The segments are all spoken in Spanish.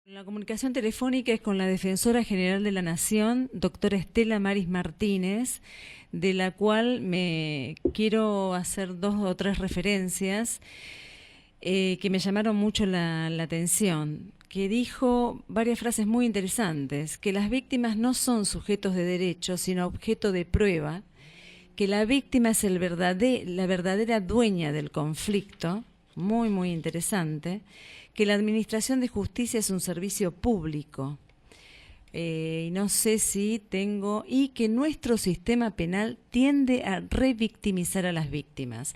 La comunicación telefónica es con la Defensora General de la Nación, doctora Estela Maris Martínez, de la cual me quiero hacer 2 o 3 referencias que me llamaron mucho la atención, que dijo varias frases muy interesantes, que las víctimas no son sujetos de derecho, sino objeto de prueba, que la víctima es la verdadera dueña del conflicto, muy interesante, que la administración de justicia es un servicio público, y no sé si tengo, y que nuestro sistema penal tiende a revictimizar a las víctimas.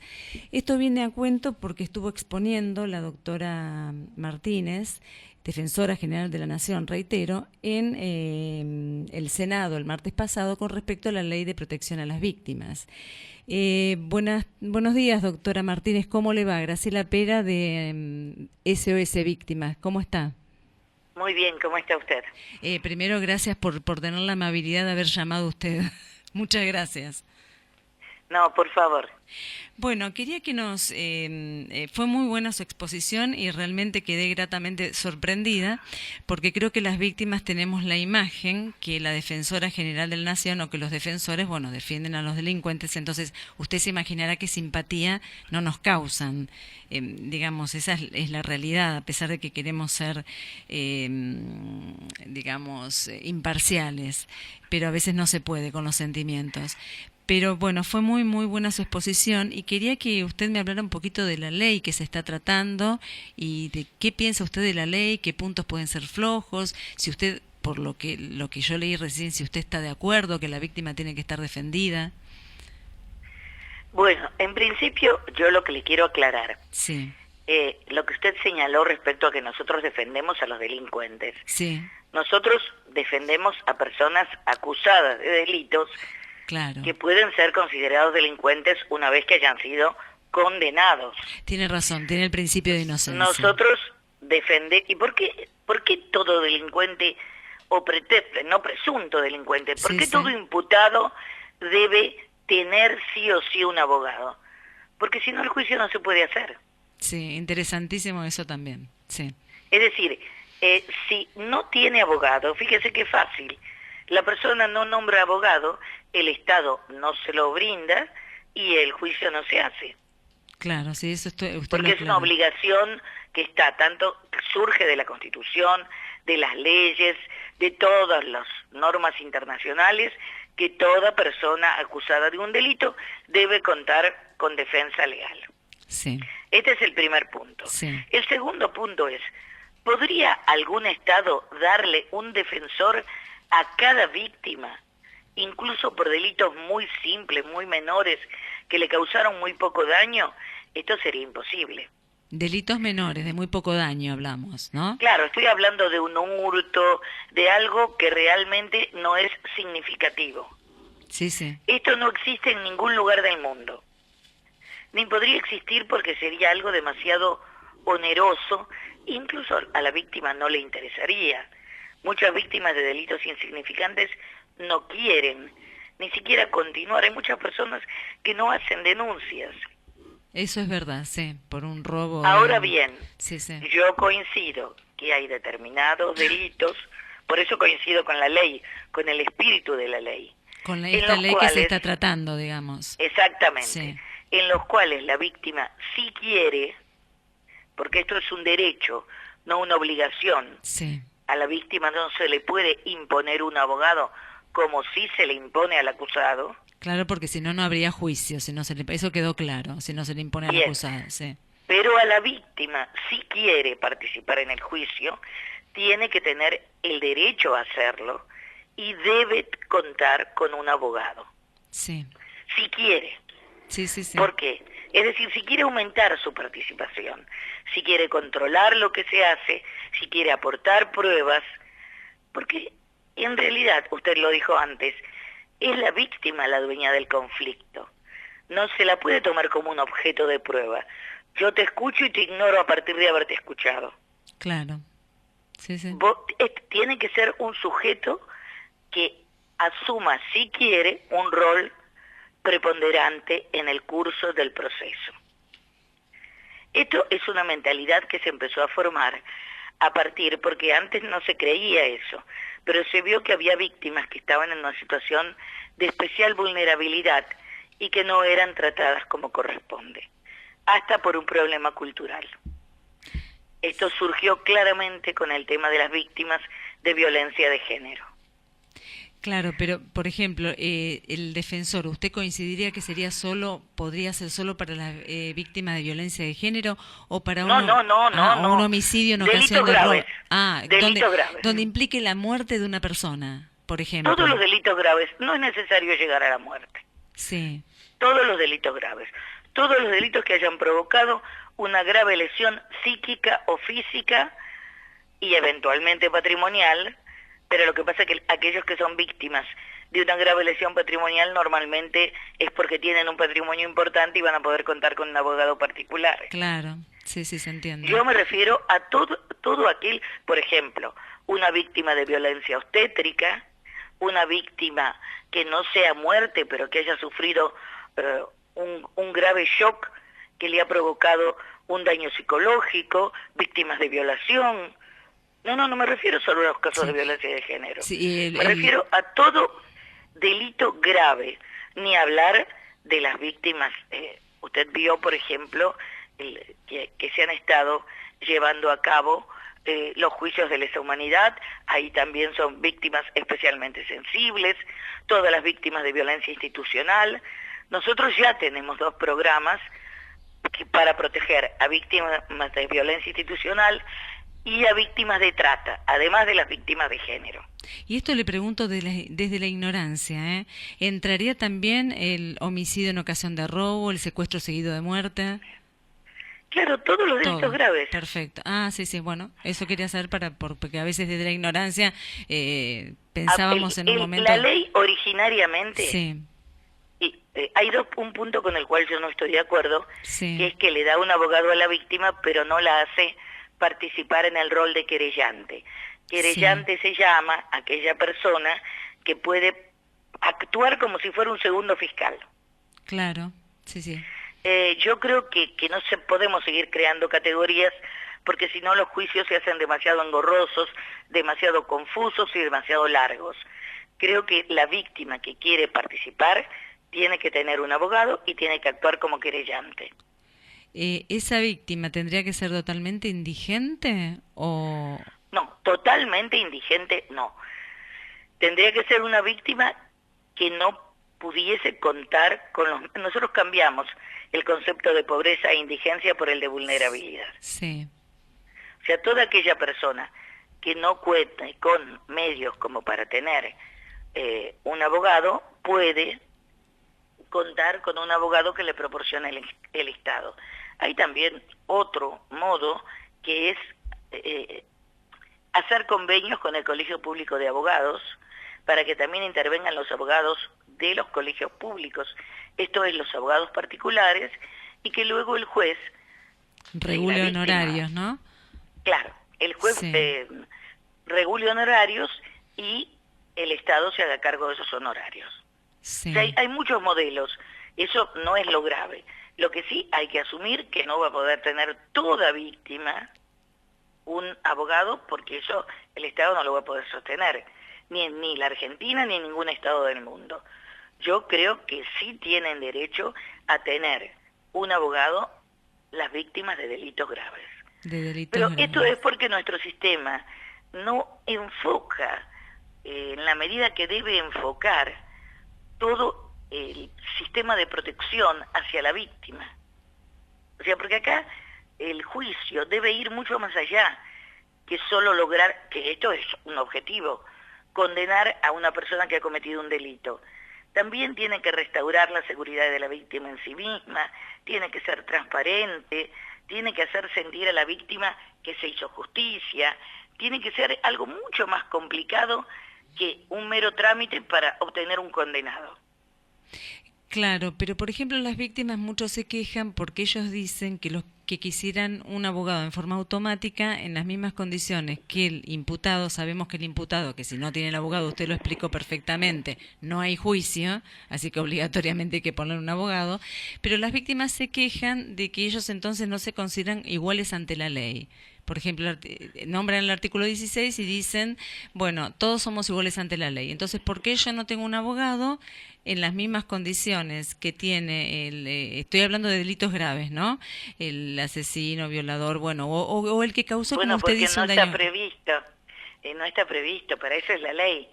Esto viene a cuento porque estuvo exponiendo la doctora Martínez, Defensora General de la Nación, reitero, en el Senado el martes pasado con respecto a la Ley de Protección a las Víctimas. Buenos días, doctora Martínez, ¿cómo le va? Graciela Pera de SOS Víctimas, ¿cómo está? Muy bien, ¿cómo está usted? Primero, gracias por tener la amabilidad de haber llamado usted. Muchas gracias. No, por favor. Bueno, quería que fue muy buena su exposición y realmente quedé gratamente sorprendida porque creo que las víctimas tenemos la imagen que la Defensora General de la Nación o que los defensores, bueno, defienden a los delincuentes, entonces usted se imaginará que simpatía no nos causan. Digamos, esa es la realidad, a pesar de que queremos ser, digamos, imparciales, pero a veces no se puede con los sentimientos. Pero bueno, fue muy buena su exposición y quería que usted me hablara un poquito de la ley que se está tratando y de qué piensa usted de la ley, qué puntos pueden ser flojos, si usted, por lo que yo leí recién, si usted está de acuerdo que la víctima tiene que estar defendida. Bueno, en principio yo lo que le quiero aclarar, Sí, lo que usted señaló respecto a que nosotros defendemos a los delincuentes. sí, Nosotros defendemos a personas acusadas de delitos claro. que pueden ser considerados delincuentes una vez que hayan sido condenados. Tiene razón, tiene el principio de inocencia. Nosotros defendemos... ¿Y por qué todo delincuente, o no presunto delincuente, por qué todo imputado debe tener sí o sí un abogado? Porque si no el juicio no se puede hacer. Sí, interesantísimo eso también, sí. Es decir, si no tiene abogado, fíjese qué fácil, la persona no nombra abogado, el Estado no se lo brinda y el juicio no se hace. Claro, sí, eso usted porque es una obligación que surge de la Constitución, de las leyes, de todas las normas internacionales, que toda persona acusada de un delito debe contar con defensa legal. Sí. Este es el primer punto. Sí. El segundo punto es, ¿podría algún Estado darle un defensor a cada víctima, incluso por delitos muy simples, muy menores, que le causaron muy poco daño? Esto sería imposible. Delitos menores, de muy poco daño hablamos, ¿no? Claro, estoy hablando de un hurto, de algo que realmente no es significativo. Sí, sí. Esto no existe en ningún lugar del mundo. Ni podría existir porque sería algo demasiado oneroso, incluso a la víctima no le interesaría. Muchas víctimas de delitos insignificantes no quieren ni siquiera continuar. Hay muchas personas que no hacen denuncias. Eso es verdad, sí, por un robo. Ahora bien, sí. Yo coincido que hay determinados delitos, por eso coincido con la ley, con el espíritu de la ley. Con esta ley que se está tratando, digamos. Exactamente. Sí. En los cuales la víctima sí quiere, porque esto es un derecho, no una obligación. Sí. A la víctima no se le puede imponer un abogado como sí se le impone al acusado. Claro, porque si no, no habría juicio, eso quedó claro, si no se le impone al acusado. Sí. Pero a la víctima, si quiere participar en el juicio, tiene que tener el derecho a hacerlo y debe contar con un abogado. Sí. Si quiere. Sí. ¿Por qué? Es decir, si quiere aumentar su participación, si quiere controlar lo que se hace, si quiere aportar pruebas, porque en realidad, usted lo dijo antes, es la víctima la dueña del conflicto. No se la puede tomar como un objeto de prueba. Yo te escucho y te ignoro a partir de haberte escuchado. Claro. Sí. Tiene que ser un sujeto que asuma, si quiere, un rol preponderante en el curso del proceso. Esto es una mentalidad que se empezó a formar a partir, porque antes no se creía eso, pero se vio que había víctimas que estaban en una situación de especial vulnerabilidad y que no eran tratadas como corresponde, hasta por un problema cultural. Esto surgió claramente con el tema de las víctimas de violencia de género. Claro, pero por ejemplo, el defensor, ¿usted coincidiría que podría ser solo para las víctimas de violencia de género o para No, un homicidio en ocasión de robo? Delitos graves. Donde implique la muerte de una persona, por ejemplo. Todos los delitos graves, no es necesario llegar a la muerte. Sí. Todos los delitos graves, todos los delitos que hayan provocado una grave lesión psíquica o física y eventualmente patrimonial, pero lo que pasa es que aquellos que son víctimas de una grave lesión patrimonial normalmente es porque tienen un patrimonio importante y van a poder contar con un abogado particular. Claro, sí, se entiende. Yo me refiero a todo aquel, por ejemplo, una víctima de violencia obstétrica, una víctima que no sea muerte, pero que haya sufrido un grave shock que le ha provocado un daño psicológico, víctimas de violación. No me refiero solo a los casos de violencia de género. Sí, me refiero a todo delito grave, ni hablar de las víctimas. Usted vio, por ejemplo, que se han estado llevando a cabo los juicios de lesa humanidad, ahí también son víctimas especialmente sensibles, todas las víctimas de violencia institucional. Nosotros ya tenemos 2 programas para proteger a víctimas de violencia institucional y a víctimas de trata, además de las víctimas de género. Y esto le pregunto desde la ignorancia, ¿eh? ¿Entraría también el homicidio en ocasión de robo, el secuestro seguido de muerte? Claro, todos los delitos graves. Perfecto. Sí, bueno, eso quería saber porque a veces desde la ignorancia pensábamos en un momento... La ley originariamente... Sí. Hay un punto con el cual yo no estoy de acuerdo, sí. que es que le da un abogado a la víctima, pero no la hace participar en el rol de querellante. Querellante se llama aquella persona que puede actuar como si fuera un segundo fiscal. Claro, sí. Yo creo que no podemos seguir creando categorías, porque si no los juicios se hacen demasiado engorrosos, demasiado confusos y demasiado largos. Creo que la víctima que quiere participar tiene que tener un abogado y tiene que actuar como querellante. ¿Esa víctima tendría que ser totalmente indigente o...? No, totalmente indigente no. Tendría que ser una víctima que no pudiese contar con los... Nosotros cambiamos el concepto de pobreza e indigencia por el de vulnerabilidad. Sí. O sea, toda aquella persona que no cuente con medios como para tener un abogado puede contar con un abogado que le proporcione el Estado. Hay también otro modo que es hacer convenios con el Colegio Público de Abogados para que también intervengan los abogados de los colegios públicos, esto es los abogados particulares, y que luego el juez regule honorarios, ¿no? Claro, el juez regule honorarios y el Estado se haga cargo de esos honorarios. Sí. O sea, hay muchos modelos, eso no es lo grave. Lo que sí hay que asumir que no va a poder tener toda víctima un abogado, porque eso el Estado no lo va a poder sostener, ni la Argentina ni ningún Estado del mundo. Yo creo que sí tienen derecho a tener un abogado las víctimas de delitos graves. Pero esto es porque nuestro sistema no enfoca en la medida que debe enfocar todo el sistema de protección hacia la víctima. O sea, porque acá el juicio debe ir mucho más allá que solo lograr, que esto es un objetivo, condenar a una persona que ha cometido un delito. También tiene que restaurar la seguridad de la víctima en sí misma, tiene que ser transparente, tiene que hacer sentir a la víctima que se hizo justicia, tiene que ser algo mucho más complicado que un mero trámite para obtener un condenado. Claro, pero por ejemplo las víctimas muchos se quejan porque ellos dicen que los que quisieran un abogado en forma automática en las mismas condiciones que el imputado, sabemos que el imputado, que si no tiene el abogado, usted lo explicó perfectamente, no hay juicio, así que obligatoriamente hay que poner un abogado, pero las víctimas se quejan de que ellos entonces no se consideran iguales ante la ley, Por ejemplo, nombran el artículo 16 y dicen, bueno, todos somos iguales ante la ley. Entonces, ¿por qué yo no tengo un abogado en las mismas condiciones que tiene estoy hablando de delitos graves, ¿no? El asesino, violador, bueno, o el que causó, como usted dice, un daño. Bueno, porque no está previsto, para eso es la ley.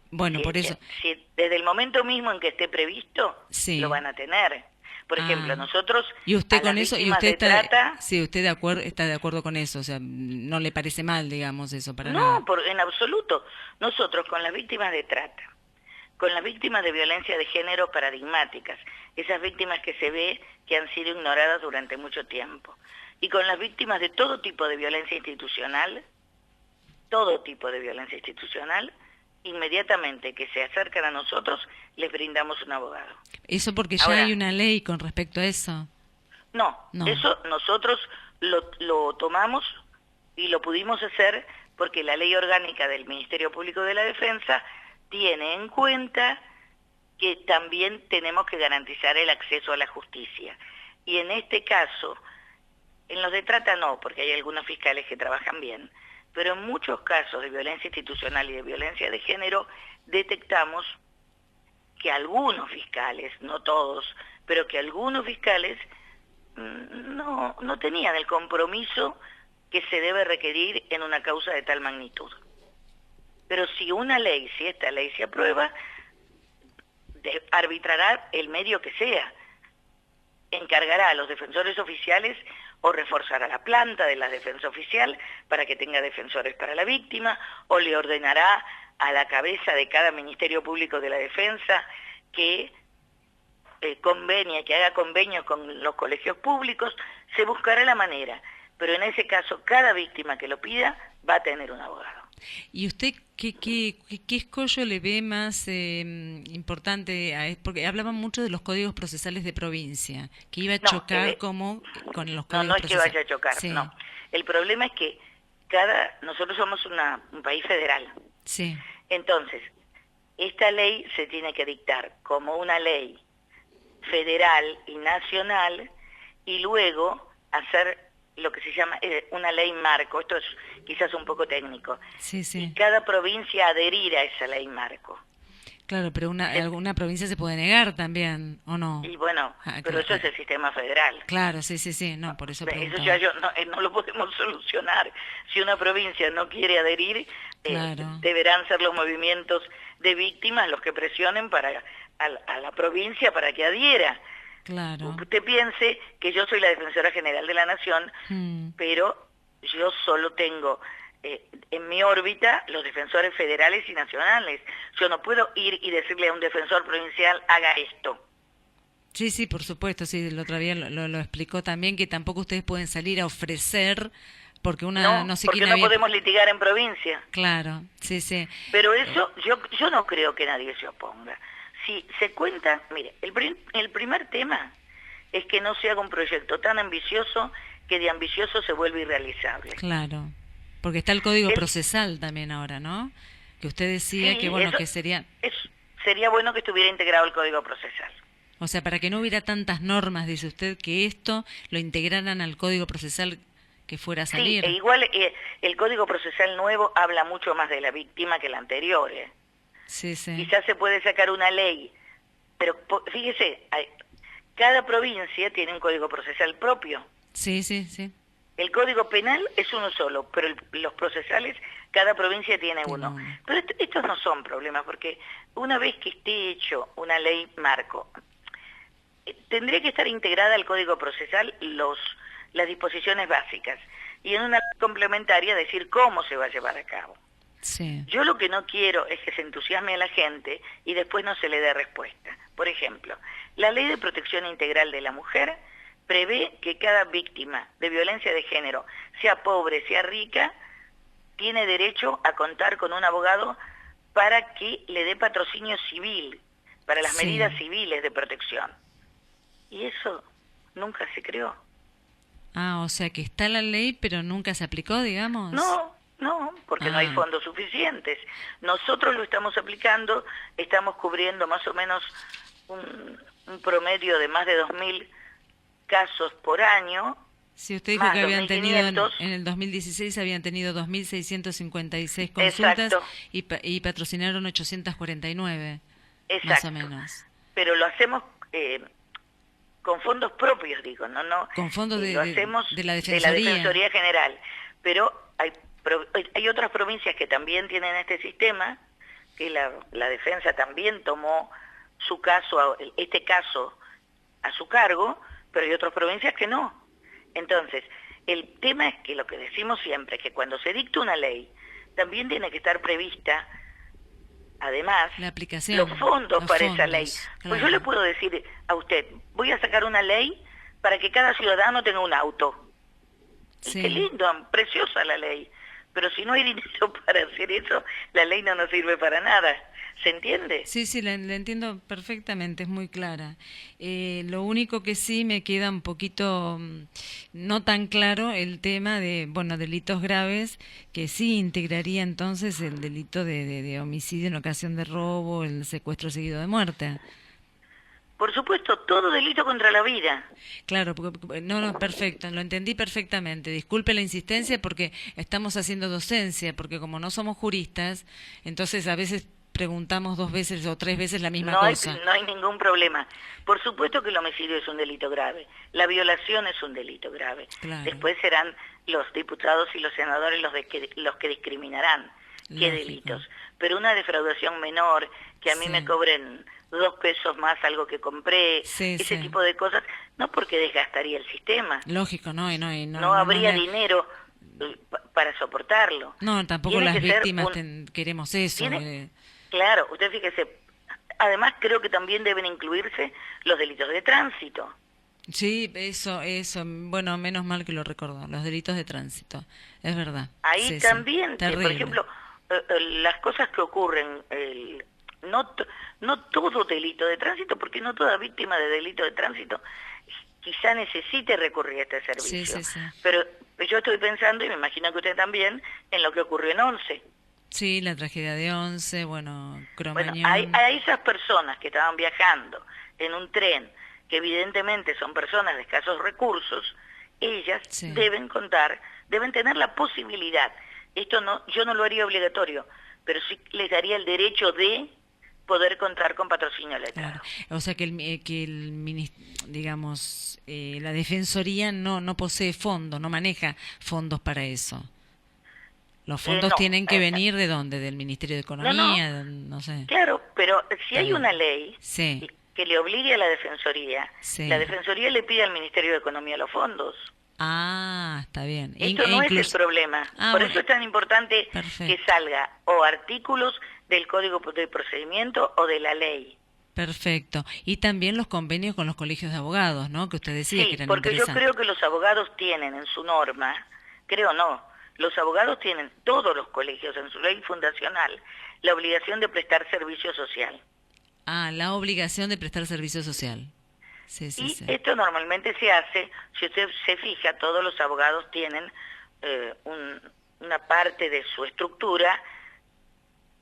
Bueno, por eso. Si desde el momento mismo en que esté previsto, sí, lo van a tener. Por ejemplo, nosotros y usted con eso, y usted está, sí, usted está de acuerdo con eso, o sea, no le parece mal, digamos, eso para nada. No, en absoluto. Nosotros con las víctimas de trata, con las víctimas de violencia de género paradigmáticas, esas víctimas que se ve que han sido ignoradas durante mucho tiempo, y con las víctimas de todo tipo de violencia institucional, inmediatamente que se acercan a nosotros, les brindamos un abogado. ¿Eso porque ya hay una ley con respecto a eso? No, eso nosotros lo tomamos y lo pudimos hacer porque la ley orgánica del Ministerio Público de la Defensa tiene en cuenta que también tenemos que garantizar el acceso a la justicia. Y en este caso, en los de trata no, porque hay algunos fiscales que trabajan bien, pero en muchos casos de violencia institucional y de violencia de género detectamos que algunos fiscales, no todos, pero que algunos fiscales no tenían el compromiso que se debe requerir en una causa de tal magnitud. Pero si esta ley se aprueba, arbitrará el medio que sea, encargará a los defensores oficiales o reforzará la planta de la defensa oficial para que tenga defensores para la víctima, o le ordenará a la cabeza de cada Ministerio Público de la Defensa que que haga convenios con los colegios públicos. Se buscará la manera, pero en ese caso cada víctima que lo pida va a tener un abogado. ¿Y usted qué escollo le ve más importante? Porque hablaban mucho de los códigos procesales de provincia, que iba a chocar como con los códigos procesales. No es que vaya a chocar, sí. No. El problema es que nosotros somos un país federal. Sí. Entonces, esta ley se tiene que dictar como una ley federal y nacional y luego hacer lo que se llama una ley marco. Esto es quizás un poco técnico. Sí, sí. Y cada provincia adherir a esa ley marco. Claro, pero alguna provincia se puede negar también, ¿o no? Y bueno, pero eso es el sistema federal. Claro, sí, no, por eso preguntaba. Eso ya no lo podemos solucionar. Si una provincia no quiere adherir, claro, deberán ser los movimientos de víctimas los que presionen a la provincia para que adhiera. Claro. Usted piense que yo soy la Defensora General de la Nación, pero yo solo tengo en mi órbita los defensores federales y nacionales. Yo no puedo ir y decirle a un defensor provincial, haga esto. Sí, por supuesto, sí, el otro día lo explicó también, que tampoco ustedes pueden salir a ofrecer, porque no sé porque quién no podemos litigar en provincia. Claro, sí. Pero eso, yo no creo que nadie se oponga. Si se cuenta, mire, el primer tema es que no se haga un proyecto tan ambicioso que de ambicioso se vuelve irrealizable. Claro, porque está el Código Procesal también ahora, ¿no? Que usted decía que bueno, que sería bueno que estuviera integrado el Código Procesal. O sea, para que no hubiera tantas normas, dice usted, que esto lo integraran al Código Procesal que fuera a salir. Sí, igual el Código Procesal nuevo habla mucho más de la víctima que el anterior. Sí. Quizás se puede sacar una ley, pero fíjese, cada provincia tiene un Código Procesal propio. Sí. El Código Penal es uno solo, pero los procesales, cada provincia tiene uno. Pero estos no son problemas, porque una vez que esté hecho una ley marco, tendría que estar integrada al Código Procesal las disposiciones básicas, y en una ley complementaria decir cómo se va a llevar a cabo. Sí. Yo lo que no quiero es que se entusiasme a la gente y después no se le dé respuesta. Por ejemplo, la Ley de Protección Integral de la Mujer prevé que cada víctima de violencia de género, sea pobre, sea rica, tiene derecho a contar con un abogado para que le dé patrocinio civil, para las medidas civiles de protección. Y eso nunca se creó. O sea que está la ley, pero nunca se aplicó, digamos. No, porque no hay fondos suficientes. Nosotros lo estamos aplicando, estamos cubriendo más o menos un promedio de más de 2.000 casos por año, Sí, usted dijo más que habían tenido 2.500. en el 2016 habían tenido 2.656 consultas Exacto, y patrocinaron 849, más o exacto. menos. Pero lo hacemos con fondos propios, digo, Con fondos lo hacemos de la de la Defensoría. Defensoría General. Pero hay otras provincias que también tienen este sistema, que la defensa también tomó este caso a su cargo, pero hay otras provincias que no. Entonces, el tema es que lo que decimos siempre, que cuando se dicta una ley, también tiene que estar prevista, además, La aplicación, los fondos los para esa ley. fondos, Pues yo le claro. puedo decir a usted, voy a sacar una ley para que cada ciudadano tenga un auto. Y qué Sí. lindo, preciosa la ley. Pero si no hay dinero para hacer eso, la ley no nos sirve para nada. ¿Se entiende? Sí, sí, la entiendo perfectamente, es muy clara. Lo único que sí me queda un poquito no tan claro el tema de, bueno, delitos graves, que sí integraría entonces el delito de homicidio en ocasión de robo, el secuestro seguido de muerte. Por supuesto, todo delito contra la vida. Claro, no, no, perfecto, lo entendí perfectamente. Disculpe la insistencia porque estamos haciendo docencia, porque como no somos juristas, entonces a veces preguntamos 2 veces o 3 veces la misma cosa. No hay ningún problema. Por supuesto que el homicidio es un delito grave. La violación es un delito grave. Claro, Después serán los diputados y los senadores los que discriminarán qué lógico. delitos. Pero una defraudación menor, que a mí me Sí, cobren 2 pesos más algo que compré, sí, ese sí. tipo de cosas, no porque desgastaría el sistema. Lógico, no, y no, No no, no, habría dinero para soportarlo. no, tampoco Tiene las que ser víctimas queremos eso. tiene, claro, usted fíjese, además creo que también deben incluirse los delitos de tránsito. Sí, eso, bueno, menos mal que lo recordó, los delitos de tránsito, es verdad. Ahí Sí, sí, también, por terrible. ejemplo, las cosas que ocurren, no todo delito de tránsito, porque no toda víctima de delito de tránsito quizá necesite recurrir a este Sí, servicio. sí, sí. Pero yo estoy pensando, y me imagino que usted también, en lo que ocurrió en Once. Sí, la tragedia de Once, bueno, Bueno, Cromañón. a esas personas que estaban viajando en un tren, que evidentemente son personas de escasos recursos, ellas Sí, deben tener la posibilidad, yo no lo haría obligatorio, pero sí les daría el derecho de poder contar con patrocinio claro. letrado. O sea que digamos, la Defensoría no posee fondos, no maneja fondos para eso. Los fondos No, tienen que venir ¿de dónde? Del Ministerio de no, Economía, no sé. claro, pero si Está hay bien. una ley Sí, que le obligue a la sí. Defensoría le pide al Ministerio de Economía los fondos. Ah, está bien. Esto no es el problema. Ah, Por bueno, eso es tan importante que perfecto. salga o artículos del Código de Procedimiento o de la ley. Perfecto. Y también los convenios con los colegios de abogados, ¿no? Que usted decía que Sí, eran porque yo interesantes. creo que los abogados tienen en su norma, creo no, los abogados tienen, todos los colegios en su ley fundacional, la obligación de prestar servicio social. Ah, la obligación de prestar servicio social. Sí, sí, Y sí. esto normalmente se hace, si usted se fija, todos los abogados tienen una parte de su estructura,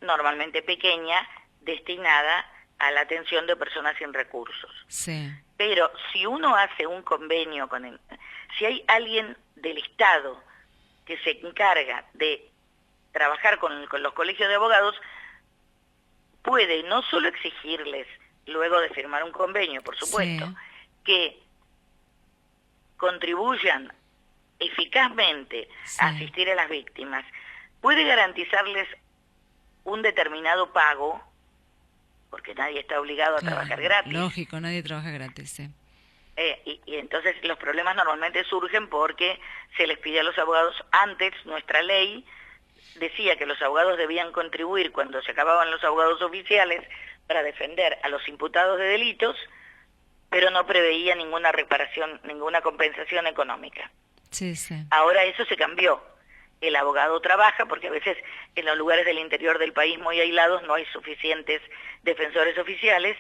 normalmente pequeña, destinada a la atención de personas sin recursos. Sí, Pero si uno hace un convenio si hay alguien del Estado que se encarga de trabajar con los colegios de abogados, puede no solo exigirles, luego de firmar un convenio, por sí, supuesto, que contribuyan eficazmente a sí. asistir a las víctimas, puede garantizarles un determinado pago, porque nadie está obligado a Claro, trabajar gratis. lógico, nadie trabaja gratis, sí. Y entonces los problemas normalmente surgen porque se les pide a los abogados, antes nuestra ley decía que los abogados debían contribuir cuando se acababan los abogados oficiales para defender a los imputados de delitos, pero no preveía ninguna reparación, ninguna compensación económica. Sí, sí. Ahora eso se cambió. El abogado trabaja porque a veces en los lugares del interior del país muy aislados no hay suficientes defensores oficiales,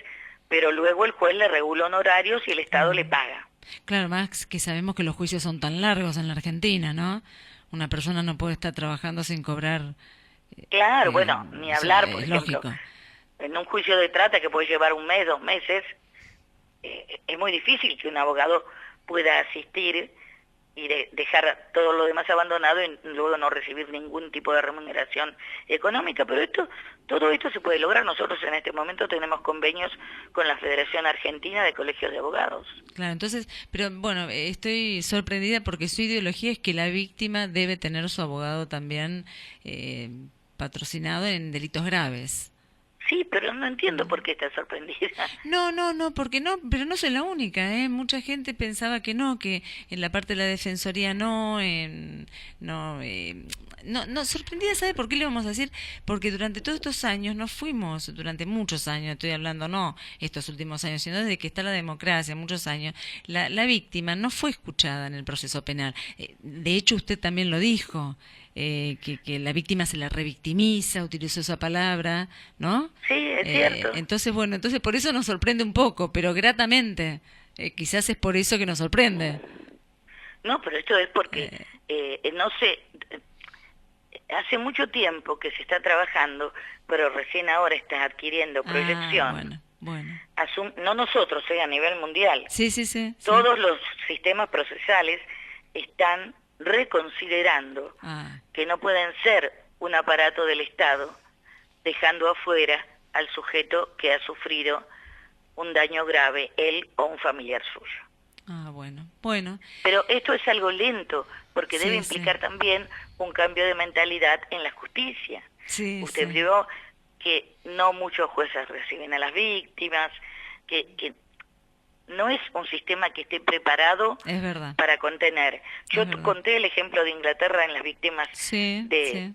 pero luego el juez le regula honorarios y el Estado le paga. Claro, más que sabemos que los juicios son tan largos en la Argentina, ¿no? Una persona no puede estar trabajando sin cobrar. Claro, bueno, ni O sea, hablar, por es ejemplo, lógico. en un juicio de trata que puede llevar 1 mes, 2 meses, es muy difícil que un abogado pueda asistir y dejar todo lo demás abandonado y luego no recibir ningún tipo de remuneración económica. Pero todo esto se puede lograr. Nosotros en este momento tenemos convenios con la Federación Argentina de Colegios de Abogados. Claro, entonces, pero bueno, estoy sorprendida porque su ideología es que la víctima debe tener su abogado también patrocinado en delitos graves. Sí, pero no entiendo por qué está sorprendida. No, porque no, pero no soy la única, ¿eh? Mucha gente pensaba que no, que en la parte de la defensoría no, sorprendida, ¿sabe por qué le vamos a decir? Porque durante todos estos años nos fuimos, durante muchos años, estoy hablando no estos últimos años, sino desde que está la democracia, muchos años, la víctima no fue escuchada en el proceso penal. De hecho, usted también lo dijo. Que la víctima se la revictimiza, utilizó esa palabra, ¿no? Sí, es cierto. Entonces por eso nos sorprende un poco, pero gratamente. Quizás es por eso que nos sorprende. No, pero esto es porque, no sé, hace mucho tiempo que se está trabajando, pero recién ahora está adquiriendo proyección. Bueno. No nosotros, a nivel mundial. Sí. Todos los sistemas procesales están reconsiderando que no pueden ser un aparato del Estado, dejando afuera al sujeto que ha sufrido un daño grave, él o un familiar suyo. Bueno. Pero esto es algo lento, porque debe implicar también un cambio de mentalidad en la justicia. Usted vio que no muchos jueces reciben a las víctimas, que no es un sistema que esté preparado para contener. Yo conté el ejemplo de Inglaterra en las víctimas que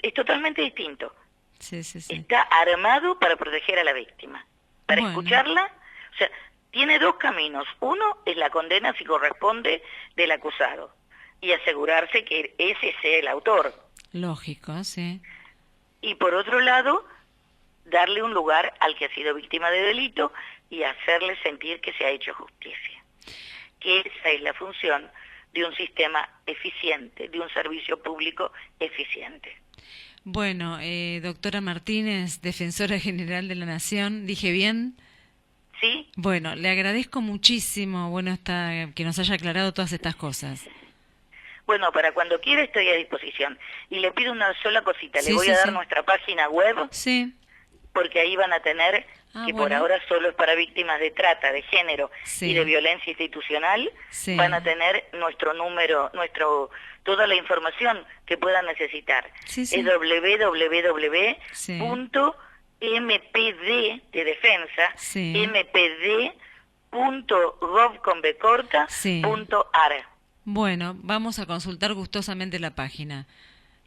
es totalmente distinto. Está armado para proteger a la víctima, para escucharla. O sea, tiene dos caminos. Uno es la condena, si corresponde, del acusado y asegurarse que ese sea el autor. Lógico, sí. Y por otro lado, darle un lugar al que ha sido víctima de delito y hacerle sentir que se ha hecho justicia. Que esa es la función de un sistema eficiente, de un servicio público eficiente. Bueno, doctora Martínez, Defensora General de la Nación, ¿dije bien? Sí. Bueno, le agradezco muchísimo, que nos haya aclarado todas estas cosas. Bueno, para cuando quiera estoy a disposición. Y le pido una sola cosita, le voy a dar nuestra página web. Sí. Porque ahí van a tener, por ahora solo es para víctimas de trata, de género y de violencia institucional, van a tener nuestro número, toda la información que puedan necesitar. Es www.mpd de defensa, mpd.gov.ar. Bueno, vamos a consultar gustosamente la página.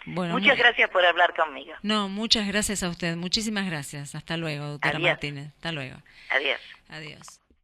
Bueno, muchas gracias por hablar conmigo. No, muchas gracias a usted. Muchísimas gracias. Hasta luego, doctora Martínez. Hasta luego. Adiós. Adiós.